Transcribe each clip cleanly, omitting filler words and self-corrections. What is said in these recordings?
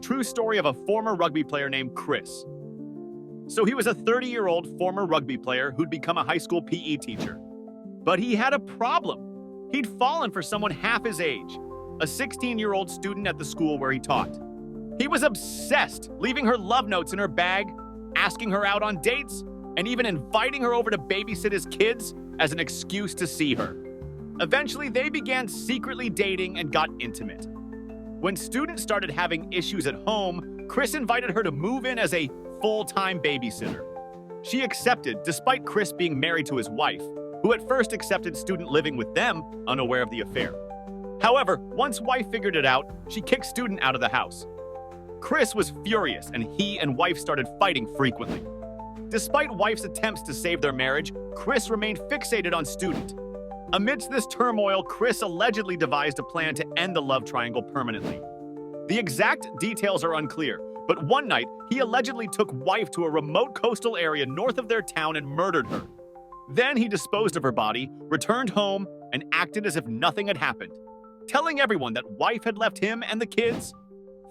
true story of a former rugby player named Chris. So he was a 30-year-old former rugby player who'd become a high school PE teacher. But he had a problem. He'd fallen for someone half his age, a 16-year-old student at the school where he taught. He was obsessed, leaving her love notes in her bag, asking her out on dates, and even inviting her over to babysit his kids as an excuse to see her. Eventually, they began secretly dating and got intimate. When students started having issues at home, Chris invited her to move in as a full-time babysitter. She accepted, despite Chris being married to his wife, who at first accepted student living with them, unaware of the affair. However, once wife figured it out, she kicked student out of the house. Chris was furious, and he and wife started fighting frequently. Despite wife's attempts to save their marriage, Chris remained fixated on student. Amidst this turmoil, Chris allegedly devised a plan to end the love triangle permanently. The exact details are unclear, but one night, he allegedly took wife to a remote coastal area north of their town and murdered her. Then he disposed of her body, returned home, and acted as if nothing had happened, telling everyone that wife had left him and the kids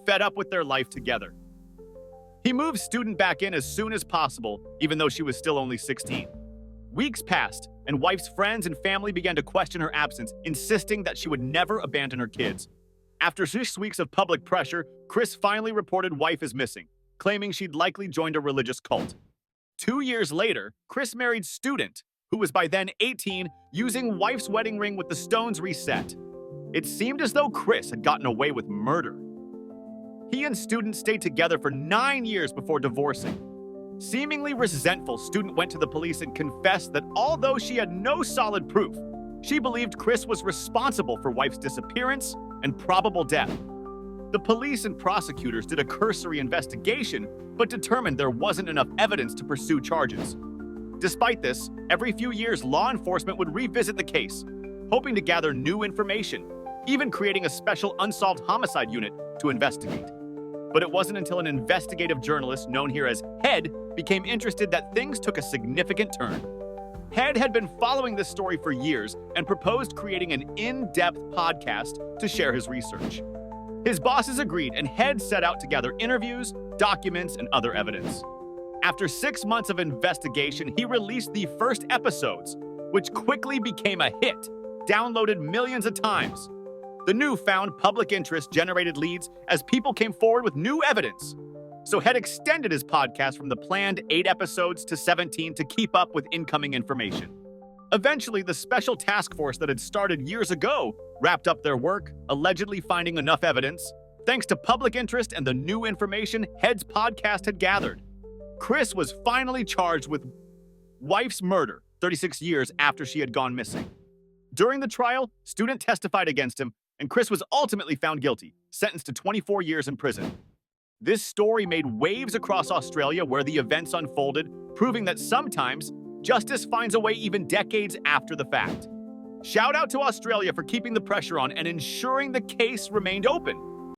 fed up with their life together. He moved student back in as soon as possible, even though she was still only 16. Weeks passed, and wife's friends and family began to question her absence, insisting that she would never abandon her kids. After 6 weeks of public pressure, Chris finally reported wife as missing, claiming she'd likely joined a religious cult. 2 years later, Chris married student, who was by then 18, using wife's wedding ring with the stones reset. It seemed as though Chris had gotten away with murder. He and student stayed together for 9 years before divorcing. Seemingly resentful, student went to the police and confessed that although she had no solid proof, she believed Chris was responsible for wife's disappearance and probable death. The police and prosecutors did a cursory investigation, but determined there wasn't enough evidence to pursue charges. Despite this, every few years, law enforcement would revisit the case, hoping to gather new information, even creating a special unsolved homicide unit to investigate. But it wasn't until an investigative journalist known here as Head became interested that things took a significant turn. Head had been following this story for years and proposed creating an in-depth podcast to share his research. His bosses agreed, and Head set out to gather interviews, documents, and other evidence. After 6 months of investigation, he released the first episodes, which quickly became a hit, downloaded millions of times. The newfound public interest generated leads as people came forward with new evidence. So Head extended his podcast from the planned 8 episodes to 17 to keep up with incoming information. Eventually, the special task force that had started years ago wrapped up their work, allegedly finding enough evidence, thanks to public interest and the new information Head's podcast had gathered. Chris was finally charged with wife's murder 36 years after she had gone missing. During the trial, student testified against him, and Chris was ultimately found guilty, sentenced to 24 years in prison. This story made waves across Australia where the events unfolded, proving that sometimes justice finds a way even decades after the fact. Shout out to Australia for keeping the pressure on and ensuring the case remained open.